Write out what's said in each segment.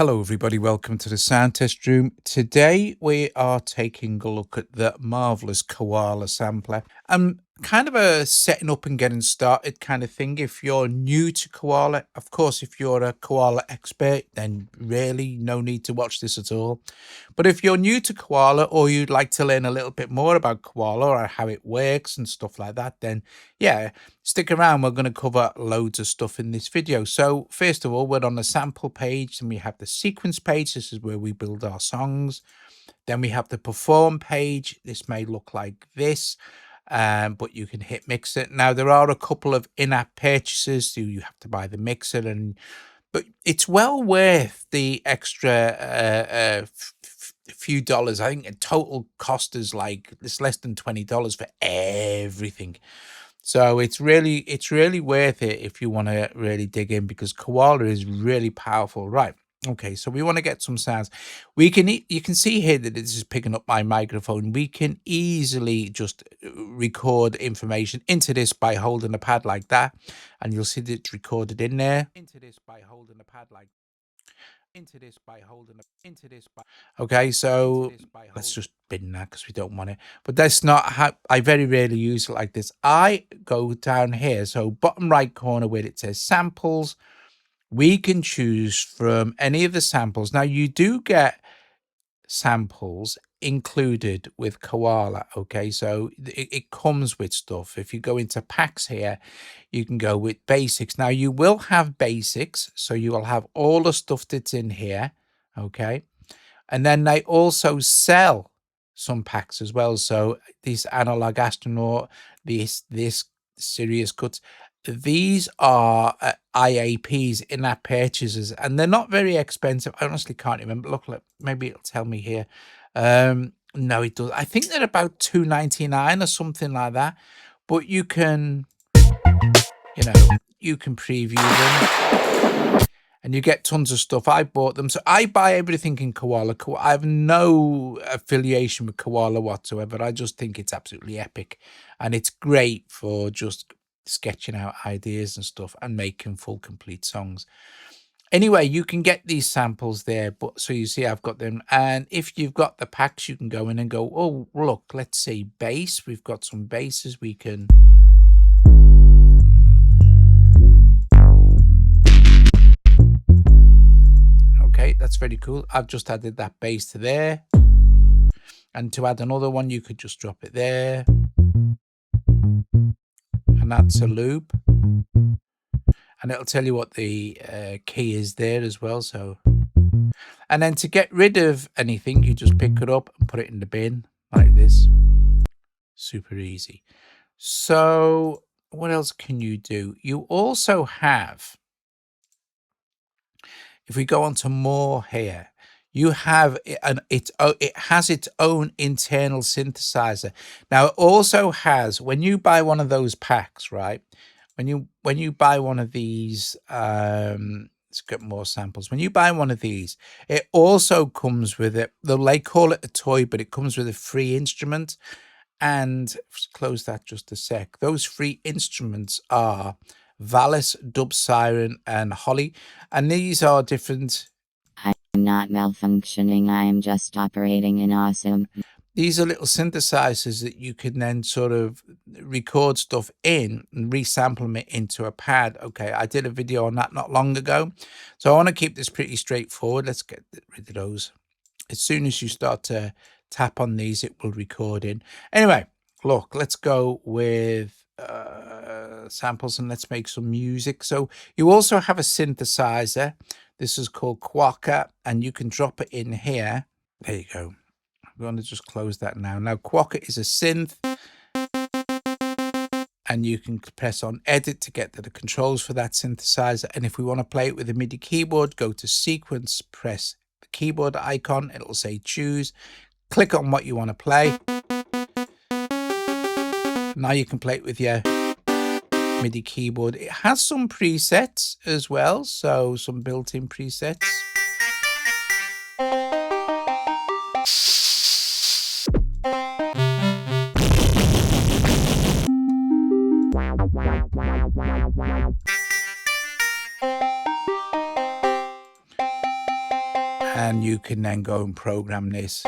Hello everybody, welcome to the sound test room. Today we are taking a look at the marvelous Koala Sampler. Kind of a setting up and getting started kind of thing. If you're new to Koala, of course, if you're a Koala expert, then really no need to watch this at all. But if you're new to Koala or you'd like to learn a little bit more about Koala or how it works and stuff like that, then yeah, stick around. We're going to cover loads of stuff in this video. So first of all, we're on the sample page and we have the sequence page. This is where we build our songs. Then we have the perform page. This may look like this, but you can hit mix it. Now there are a couple of in-app purchases. So you have to buy the mixer, but it's well worth the extra few dollars. I think the total cost is like it's less than $20 for everything. So it's really worth it if you want to really dig in, because Koala is really powerful. Right. Okay, so we want to get some sounds. You can see here that this is picking up my microphone. We can easily just record information into this by holding a pad like that, and you'll see that it's recorded in there. Okay, so let's just bin that because we don't want it. But that's not how I very rarely use it like this. I go down here, so bottom right corner where it says samples. We can choose from any of the samples. Now you do get samples included with Koala. Okay, so it comes with stuff. If you go into packs here, you can go with basics. Now you will have basics, so you will have all the stuff that's in here. Okay, and then they also sell some packs as well. So this Analog Astronaut, this Serious Cuts, these are IAPs, in-app purchases, and they're not very expensive. I honestly can't remember. Look, maybe it'll tell me here. No, it does. I think they're about $2.99 or something like that. But you can, you can preview them, and you get tons of stuff. I bought them, so I buy everything in Koala. I have no affiliation with Koala whatsoever. I just think it's absolutely epic, and it's great for just sketching out ideas and stuff and making full complete songs. Anyway, you can get these samples there, but so you see I've got them, and if you've got the packs, you can go in and go, oh look, let's see bass. We've got some basses we can okay, that's very cool. I've just added that bass to there, and to add another one you could just drop it there, and that's a loop, and it'll tell you what the key is there as well. So, and then to get rid of anything, you just pick it up and put it in the bin like this. Super easy. So what else can you do? You also have, if we go on to more here, you have it has its own internal synthesizer. Now it also has, when you buy one of those packs, right? When you buy one of these, let's get more samples. When you buy one of these, it also comes with it. They call it a toy, but it comes with a free instrument. And close that just a sec. Those free instruments are Valis, Dub Siren, and Holly, and these are different. I'm not malfunctioning, I am just operating in awesome. These are little synthesizers that you can then sort of record stuff in and resample it into a pad. Okay, I did a video on that not long ago, so I want to keep this pretty straightforward. Let's get rid of those. As soon as you start to tap on these, it will record in. Anyway, look, let's go with samples and let's make some music. So you also have a synthesizer. This is called Quokka, and you can drop it in here. There you go. I'm going to just close that now. Now Quokka is a synth, and you can press on edit to get to the controls for that synthesizer. And if we want to play it with a MIDI keyboard, go to sequence, press the keyboard icon, it'll say choose, click on what you want to play. Now you can play it with your MIDI keyboard. It has some presets as well, so some built-in presets. And you can then go and program this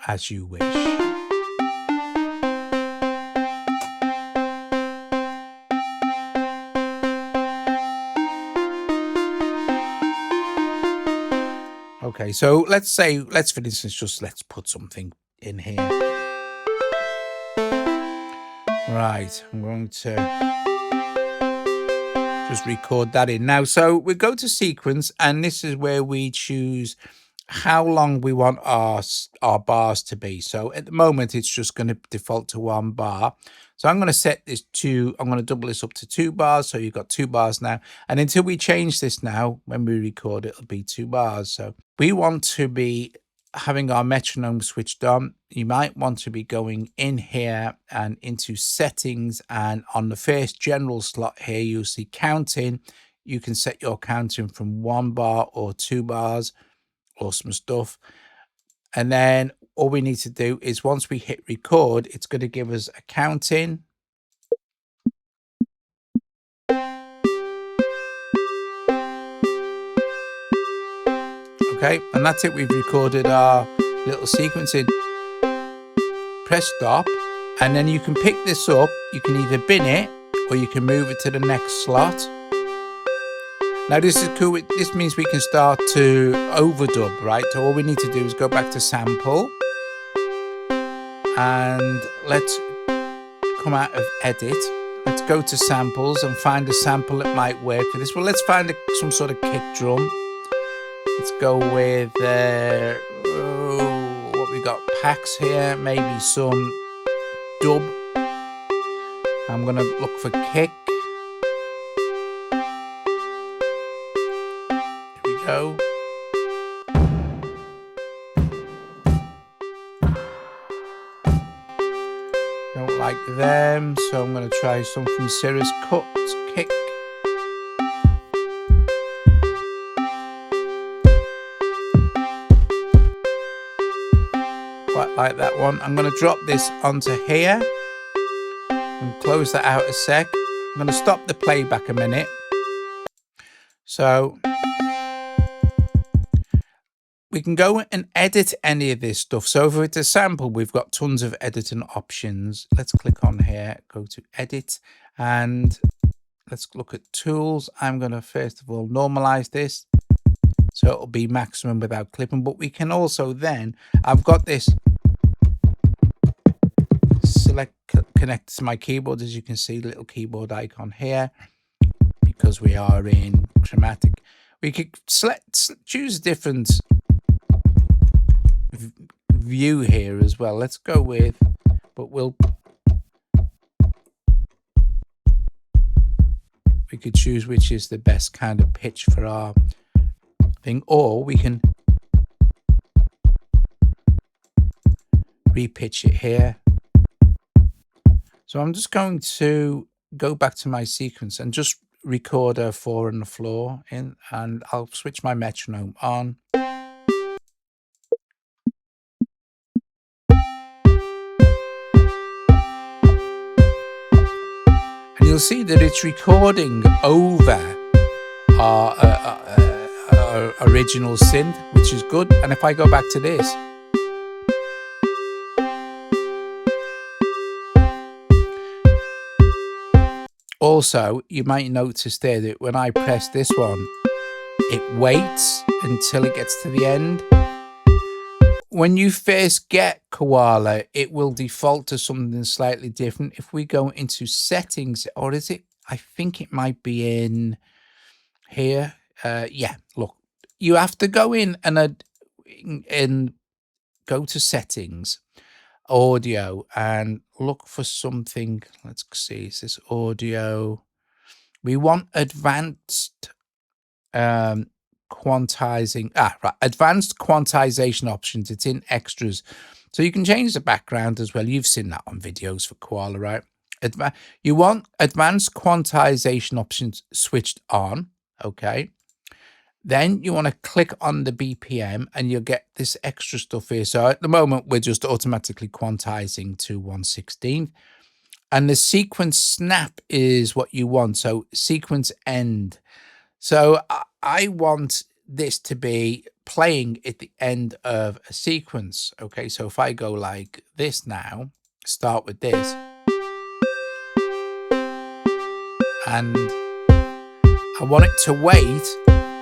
as you wish. Okay, so let's for instance, let's put something in here. Right, I'm going to just record that in. Now, so we go to sequence, and this is where we choose how long we want our bars to be. So at the moment, it's just going to default to 1 bar. So I'm going to set this to, I'm going to double this up to 2 bars. So you've got 2 bars now. And until we change this now, when we record, it'll be 2 bars. So we want to be having our metronome switched on. You might want to be going in here and into settings, and on the first general slot here, you'll see counting. You can set your counting from 1 bar or 2 bars or some stuff. And then all we need to do is once we hit record, it's going to give us a counting. Okay, and that's it. We've recorded our little sequencing. Press stop, and then you can pick this up. You can either bin it or you can move it to the next slot. Now this is cool. This means we can start to overdub, right? So all we need to do is go back to sample, and let's come out of edit. Let's go to samples and find a sample that might work for this. Well, let's find some sort of kick drum. Let's go with what we got, packs here, maybe some dub. I'm gonna look for kick. Here we go. Don't like them, so I'm gonna try some from Cirrus Cuts kick. Quite like that one. I'm going to drop this onto here and close that out a sec. I'm going to stop the playback a minute. So we can go and edit any of this stuff. So if it's a sample, we've got tons of editing options. Let's click on here, go to edit, and let's look at tools. I'm going to first of all normalize this, so it'll be maximum without clipping. But we can also then, I've got this select connect to my keyboard, as you can see, little keyboard icon here, because we are in Chromatic. We could choose a different view here as well. Let's go with, but we could choose which is the best kind of pitch for our thing, or we can repitch it here. So I'm just going to go back to my sequence and just record a 4 on the floor in, and I'll switch my metronome on. And you'll see that it's recording over our original synth, which is good. And if I go back to this, also, you might notice there that when I press this one, it waits until it gets to the end. When you first get Koala, it will default to something slightly different. If we go into settings, or is it, I think it might be in here. Yeah, look, you have to go in and go to settings, audio, and look for something. Let's see, is this audio? We want advanced quantizing. Right, advanced quantization options. It's in extras, so you can change the background as well. You've seen that on videos for Koala, right? You want advanced quantization options switched on. Okay, then you want to click on the BPM and you'll get this extra stuff here. So at the moment, we're just automatically quantizing to 1/16. And the sequence snap is what you want. So sequence end. So I want this to be playing at the end of a sequence. Okay, so if I go like this now, start with this, and I want it to wait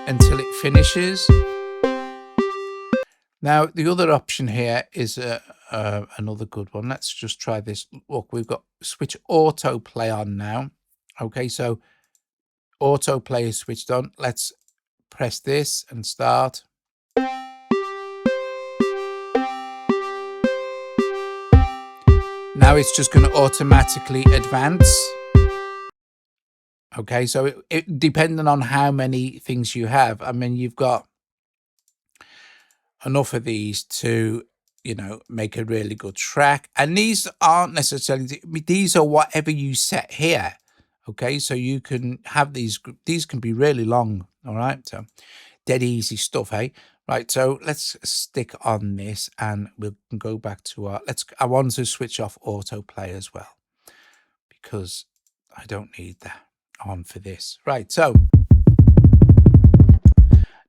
until it finishes. Now, the other option here is another good one. Let's just try this. Look, we've got switch autoplay on now. Okay, so autoplay is switched on. Let's press this and start. Now it's just going to automatically advance. Okay, so it depending on how many things you have, I mean, you've got enough of these to, you know, make a really good track. And these aren't necessarily, these are whatever you set here. Okay, so you can have these can be really long. All right, so dead easy stuff, hey? Right, so let's stick on this and we can go back to our, I want to switch off autoplay as well because I don't need that on for this. Right, so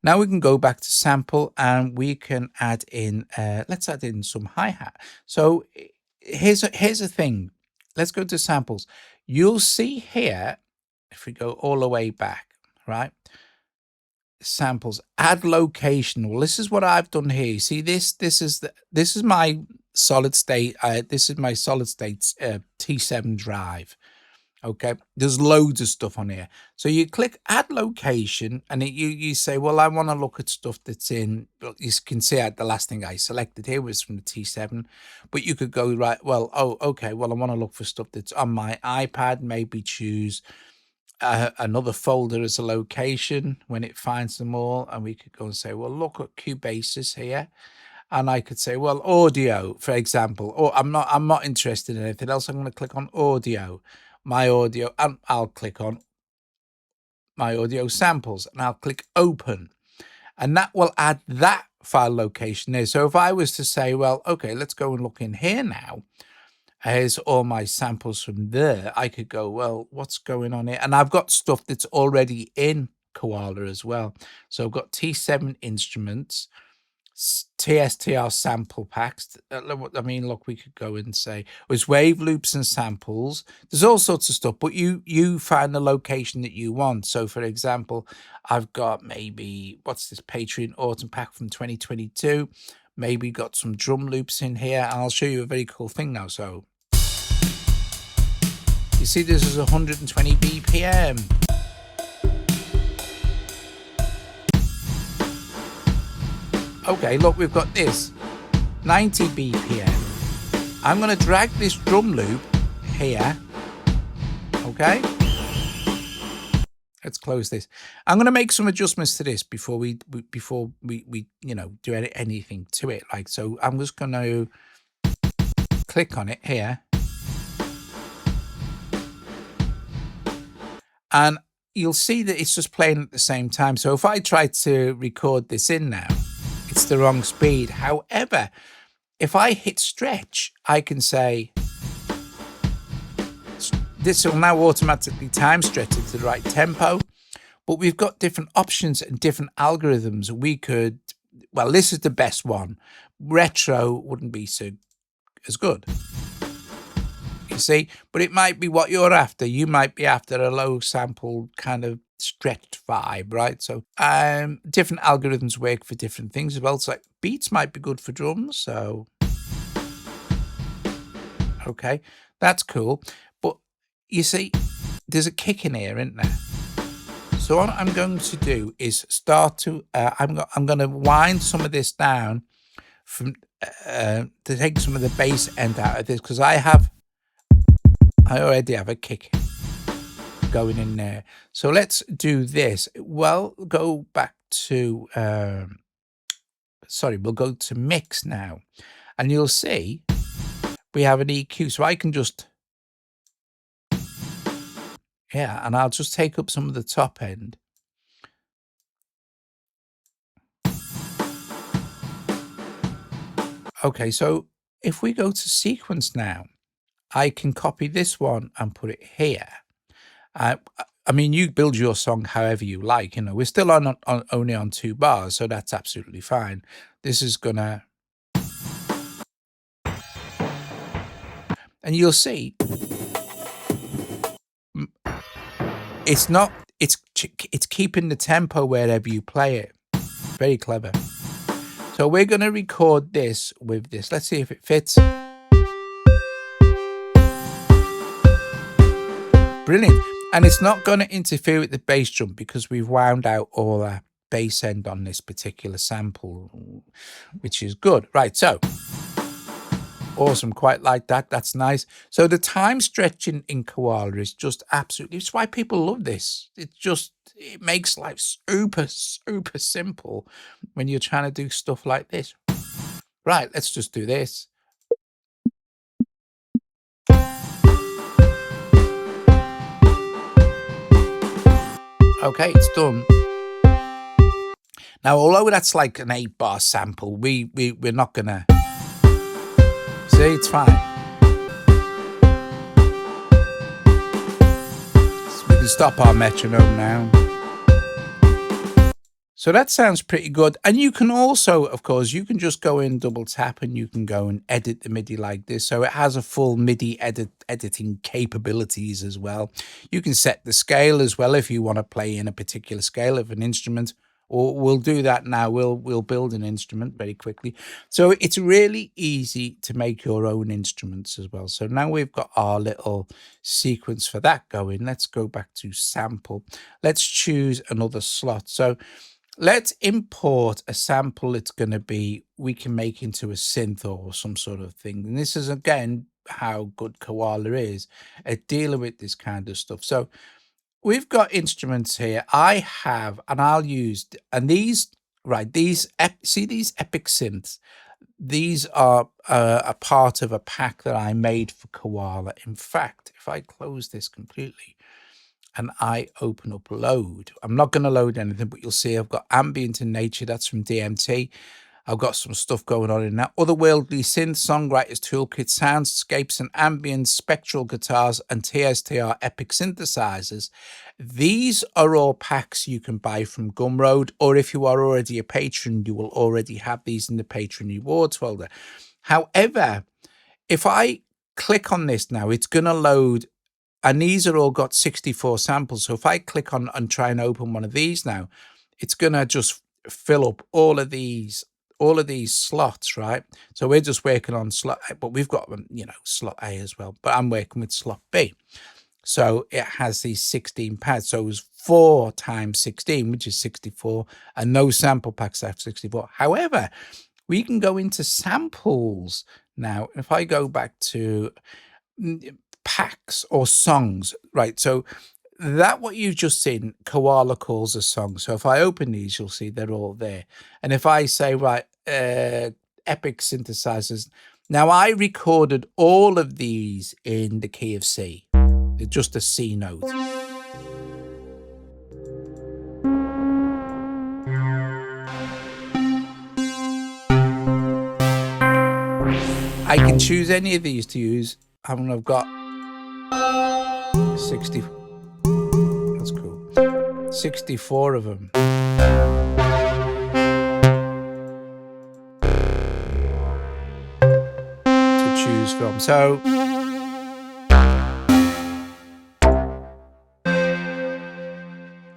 now we can go back to sample and we can add in, let's add in some hi-hat. So here's a thing. Let's go to samples. You'll see here, if we go all the way back, right? Samples, add location. Well, this is what I've done here. You see this is my solid state. This is my solid states T7 drive. Okay, there's loads of stuff on here. So you click add location and you say, well, I want to look at stuff that's in, you can see the last thing I selected here was from the T7, but you could go right, well, oh, okay, well, I want to look for stuff that's on my iPad, maybe choose another folder as a location when it finds them all. And we could go and say, well, look at Cubasis here. And I could say, well, audio, for example, or I'm not interested in anything else. I'm going to click on audio, my audio, and I'll click on my audio samples and I'll click open. And that will add that file location there. So if I was to say, well, okay, let's go and look in here now. Here's all my samples from there. I could go, well, what's going on here? And I've got stuff that's already in Koala as well. So I've got T7 instruments, TSTR sample packs. I mean, look, we could go and say there's wave loops and samples. There's all sorts of stuff, but you find the location that you want. So, for example, I've got maybe what's this Patreon Autumn pack from 2022. Maybe got some drum loops in here, and I'll show you a very cool thing now. So, you see, this is 120 BPM. Okay, look, we've got this 90 BPM. I'm going to drag this drum loop here. Okay, let's close this. I'm going to make some adjustments to this before we you know, do anything to it. Like, so I'm just going to click on it here, and you'll see that it's just playing at the same time. So if I try to record this in now, it's the wrong speed. However, if I hit stretch, I can say this will now automatically time stretch it to the right tempo. But we've got different options and different algorithms. We could, well, this is the best one. Retro wouldn't be so as good, you see, but it might be what you're after. You might be after a low sample kind of stretched vibe, right? So different algorithms work for different things as well. It's like beats might be good for drums, so okay, that's cool. But you see, there's a kick in here, isn't there? So what I'm going to do is start to I'm going to wind some of this down from to take some of the bass end out of this, because I already have a kick going in there. So let's do this. Well, go back to we'll go to mix now, and you'll see we have an EQ. So I can just, yeah, and I'll just take up some of the top end. Okay, so if we go to sequence now, I can copy this one and put it here. I mean, you build your song however you like. You know, we're still only on 2 bars, so that's absolutely fine. This is gonna, and you'll see, it's not. It's keeping the tempo wherever you play it. Very clever. So we're gonna record this with this. Let's see if it fits. Brilliant. And it's not going to interfere with the bass drum because we've wound out all our bass end on this particular sample, which is good. Right, so awesome, quite like that. That's nice. So the time stretching in Koala is just absolutely, it's why people love this. It makes life super, super simple when you're trying to do stuff like this. Right, let's just do this. Okay, it's done. Now, although that's like an 8-bar sample, we're not gonna see. It's fine. So we can stop our metronome now. So that sounds pretty good. And you can also, of course, you can just go in, double tap, and you can go and edit the MIDI like this. So it has a full MIDI editing capabilities as well. You can set the scale as well if you want to play in a particular scale of an instrument. Or we'll do that now. We'll build an instrument very quickly. So it's really easy to make your own instruments as well. So now we've got our little sequence for that going. Let's go back to sample. Let's choose another slot. So let's import a sample. It's going to be, we can make into a synth or some sort of thing. And this is, again, how good Koala is at dealing with this kind of stuff. So we've got instruments here. I have, and I'll use, and these, right, see these epic synths? These are a part of a pack that I made for Koala. In fact, if I close this completely and I open up load, I'm not going to load anything, but you'll see I've got ambient and nature. That's from DMT. I've got some stuff going on in that. Otherworldly synth, songwriters toolkit, soundscapes and ambient, spectral guitars, and TSTR epic synthesizers. These are all packs you can buy from Gumroad, or if you are already a patron, you will already have these in the patron rewards folder. However, if I click on this now, it's going to load, and these are all got 64 samples. So if I click on and try and open one of these now, it's going to just fill up all of these slots, right? So we're just working on slot A, but we've got, you know, slot A as well, but I'm working with slot B. So it has these 16 pads. So it was 4 times 16, which is 64, and no sample packs have 64. However, we can go into samples now. If I go back to packs or songs, right? So that what you've just seen, Koala calls a song. So if I open these, you'll see they're all there. And if I say, right, epic synthesizers, now I recorded all of these in the key of C. They're just a C note. I can choose any of these to use. I mean, I've got 60. That's cool. 64 of them. To choose from. So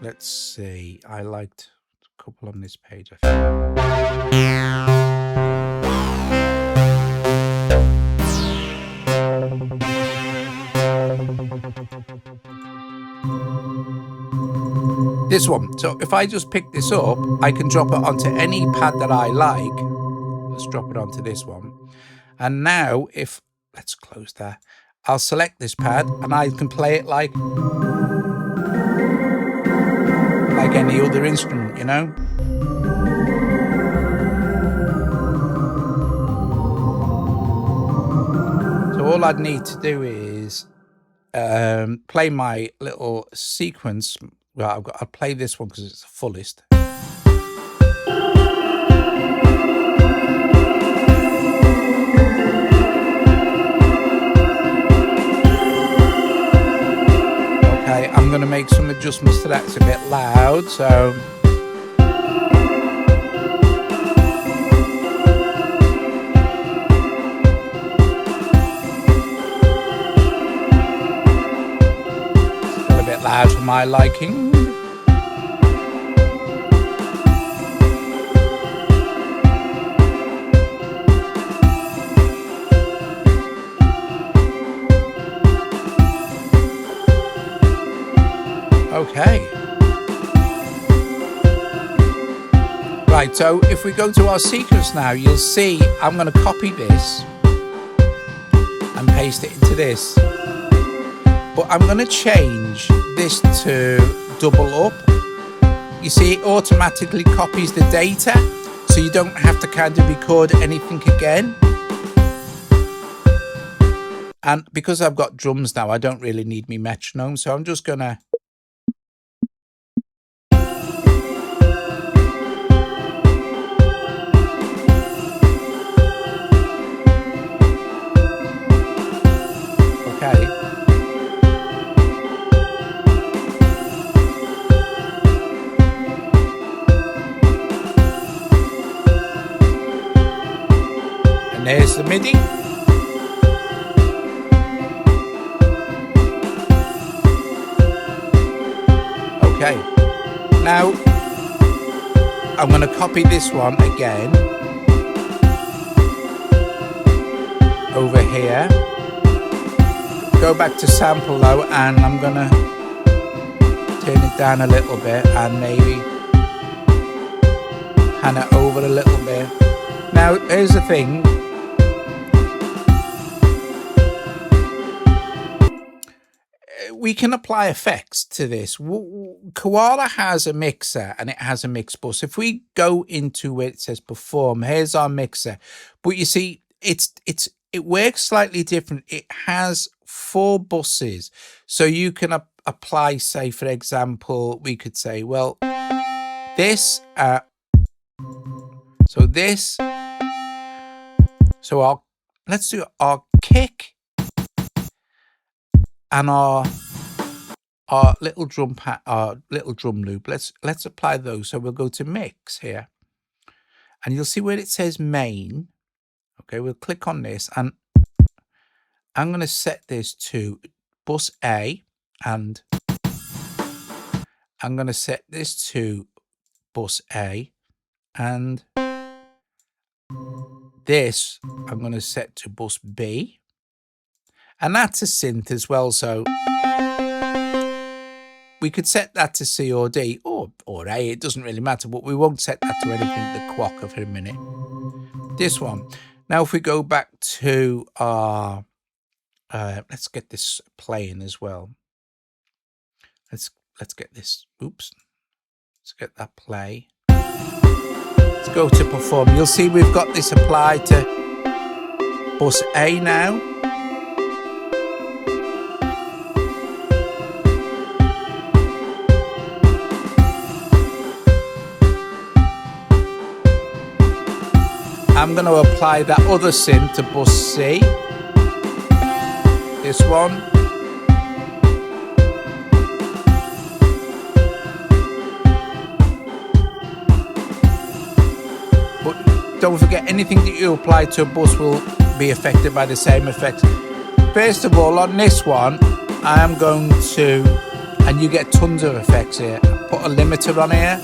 let's see. I liked a couple on this page, I think. This one. So if I just pick this up, I can drop it onto any pad that I like. Let's drop it onto this one. And now let's close that. I'll select this pad and I can play it like any other instrument, you know? So all I'd need to do is play my little sequence. Well, I'll play this one because it's the fullest. Okay. Okay, I'm going to make some adjustments to that. It's a bit loud, so... Still a bit loud for my liking. Okay. Right, so if we go to our sequence now, you'll see I'm going to copy this and paste it into this. But I'm going to change this to double up. You see, it automatically copies the data, so you don't have to kind of record anything again. And because I've got drums now, I don't really need me metronome, so I'm just going to... Okay. And there's the MIDI. Okay. Now, I'm going to copy this one again over here. Go back to sample though, and I'm going to turn it down a little bit and maybe pan it over a little bit. Now, here's the thing. We can apply effects to this. Koala has a mixer and it has a mix bus. If we go into where it says perform, here's our mixer. But you see, it works slightly different. It has 4 buses. So you can apply, say, for example, we could say, well, this, so this, so let's do our kick and our little drum loop. Let's apply those. So we'll go to mix here, and you'll see where it says main. Okay, we'll click on this, and I'm going to set this to bus A, and I'm going to set this to bus A, and this I'm going to set to bus B, and that's a synth as well. So we could set that to C or D or A, it doesn't really matter, but we won't set that to anything, the Quokka, for a minute. This one. Now if we go back to our, let's get this playing as well. Let's get this, oops. Let's get that play. Let's go to perform. You'll see we've got this applied to bus A now. I'm going to apply that other synth to bus C. This one. But don't forget, anything that you apply to a bus will be affected by the same effects. First of all, on this one, I am going to, and you get tons of effects here, put a limiter on here.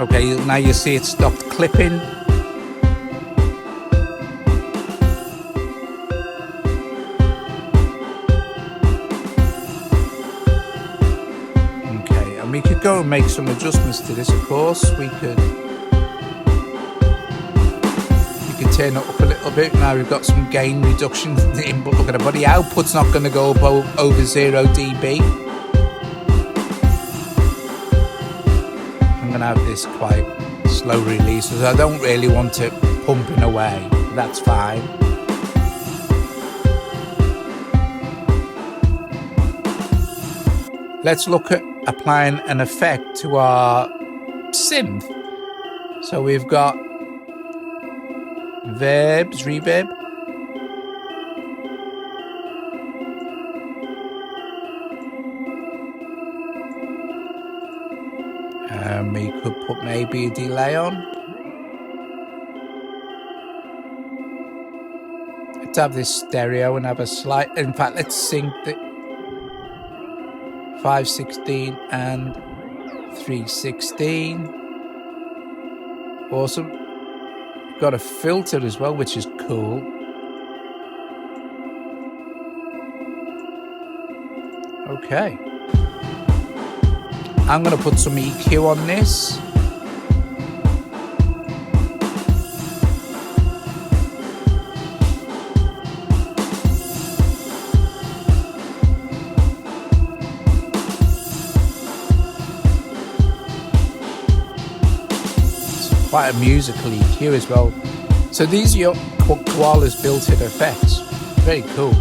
Okay, now you see it stopped clipping. Okay, and we could go and make some adjustments to this, of course. We could turn it up a little bit. Now we've got some gain reduction in, but look at the body output's not going to go over 0 dB. I'm going to have this quite slow release, because I don't really want it pumping away. That's fine. Let's look at applying an effect to our synth. So we've got reverb. And we could put maybe a delay on. Let's have this stereo and have a slight, in fact, let's sync the 516 and 316. Awesome. Got a filter as well, which is cool. Okay. I'm going to put some EQ on this. It's quite a musical EQ as well. So these are your Koala's built-in effects. Very cool.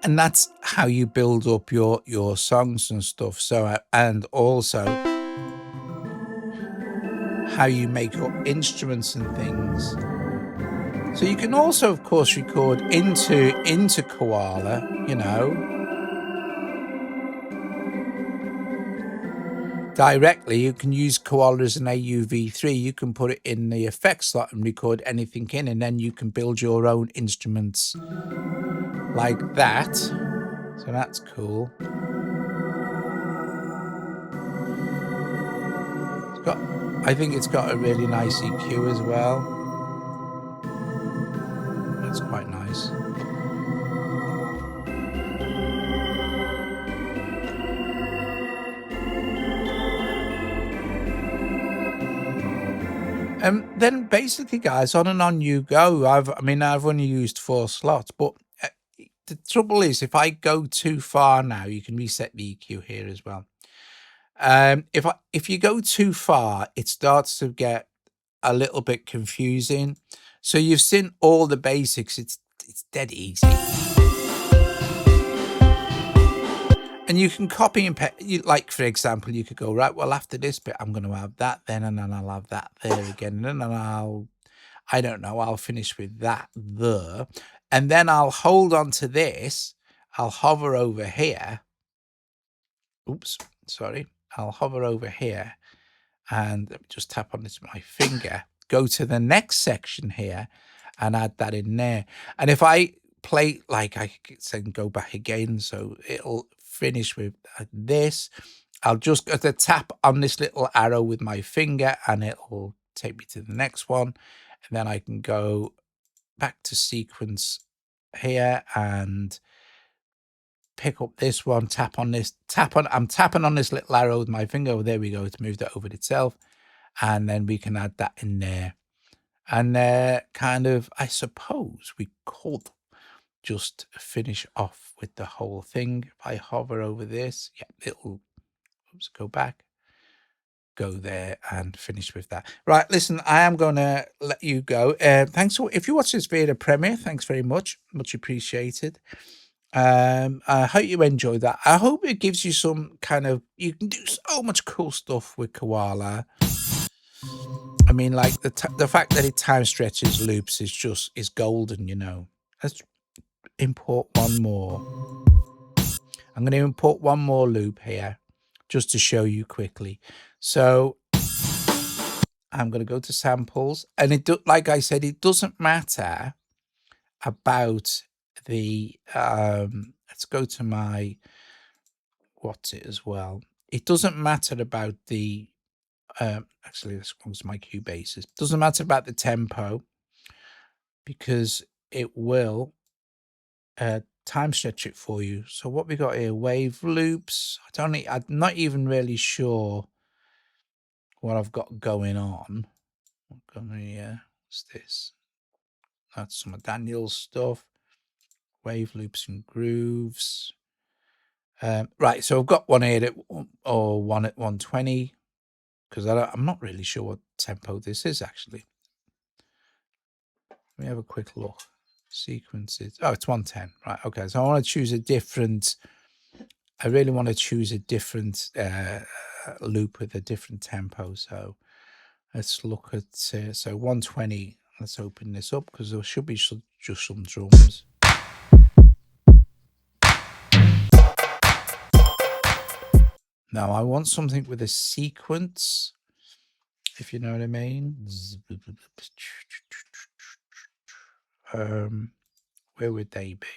And that's how you build up your songs and stuff. So, and also how you make up instruments and things. So you can also, of course, record into Koala, you know, directly. You can use Koala as an AUV3. You can put it in the effects slot and record anything in, and then you can build your own instruments like that. So that's cool. I think it's got a really nice EQ as well. That's quite nice. Then basically, guys, on and on you go. I've only used 4 slots, but the trouble is, if I go too far now, you can reset the EQ here as well. If you go too far, it starts to get a little bit confusing. So you've seen all the basics. It's dead easy. And you can copy and paste. Like, for example, you could go, right, well, after this bit, I'm going to have that then, and then I'll have that there again. And then I don't know, I'll finish with that there. And then I'll hold on to this. I'll hover over here. Oops, sorry. I'll hover over here and let me just tap on this with my finger. Go to the next section here and add that in there. And if I play, like I can go back again, so it'll finish with this. I'll just go to tap on this little arrow with my finger and it'll take me to the next one. And then I can go back to sequence here and pick up this one, tap on this, I'm tapping on this little arrow with my finger. Oh, there we go, to move that over itself. And then we can add that in there. And kind of, I suppose we could just finish off with the whole thing. If I hover over this, yeah, it'll, oops, go back, go there and finish with that. Right, listen, I am going to let you go. Thanks for, if you watch this via the premiere, thanks very much appreciated. I hope you enjoyed that. I hope it gives you some kind of, you can do so much cool stuff with Koala. I mean, like the fact that it time stretches loops is golden, you know. Let's import one more. I'm going to import one more loop here just to show you quickly. So I'm going to go to samples, and like I said, it doesn't matter about the let's go to my what's it as well. It doesn't matter about the actually this one's my Cubase. It doesn't matter about the tempo because it will time stretch it for you. So what we got here, wave loops. I'm not even really sure what I've got going on. What's this? That's some of Daniel's stuff. Wave loops and grooves. Right, so I've got one here at one at 120 because I'm not really sure what tempo this is actually. Let me have a quick look. Sequences. Oh, it's 110. Right, okay. So I want to choose a different. I really want to choose a different loop with a different tempo. So let's look at so 120. Let's open this up because there should be just some drums. Now I want something with a sequence, if you know what I mean. Where would they be?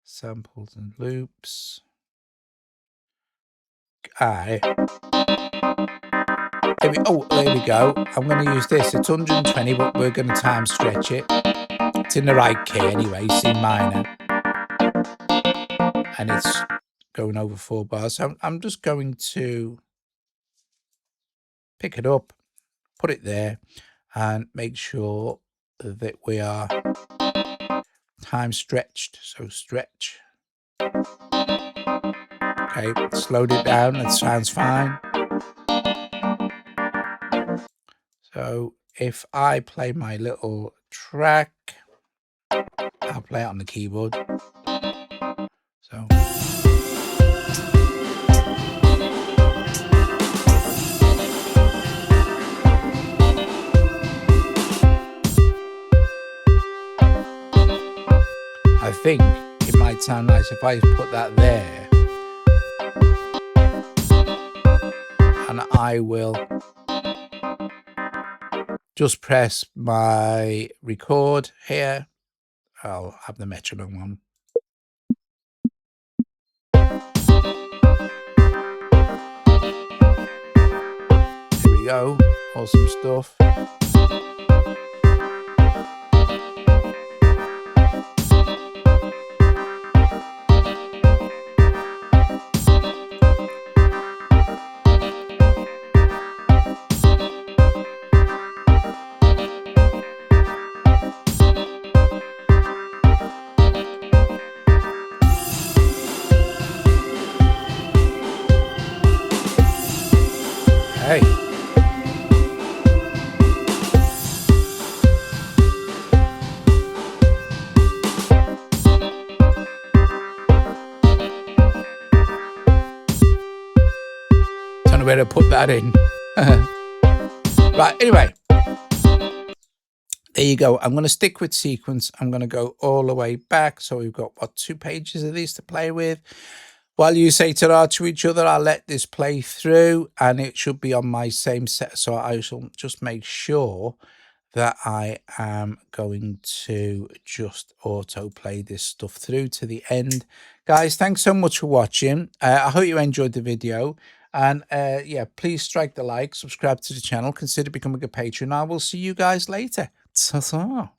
Samples and loops. There we go. I'm going to use this. It's 120, but we're going to time stretch it. It's in the right key anyway, C minor. And it's going over 4 bars. So I'm just going to pick it up, put it there, and make sure that we are time stretched. So stretch. Okay, slowed it down. That sounds fine. So if I play my little track, I'll play it on the keyboard. So I think it might sound nice if I put that there, and I will just press my record here. I'll have the metronome on. Here we go. Awesome stuff. Hey. Don't know where to put that in. Right, anyway. There you go. I'm going to stick with sequence. I'm going to go all the way back. So we've got, 2 pages of these to play with. While you say ta-ra to each other, I'll let this play through, and it should be on my same set. So I shall just make sure that I am going to just autoplay this stuff through to the end. Guys, thanks so much for watching. I hope you enjoyed the video. And yeah, please strike the like, subscribe to the channel, consider becoming a patron. I will see you guys later. Ta-ta.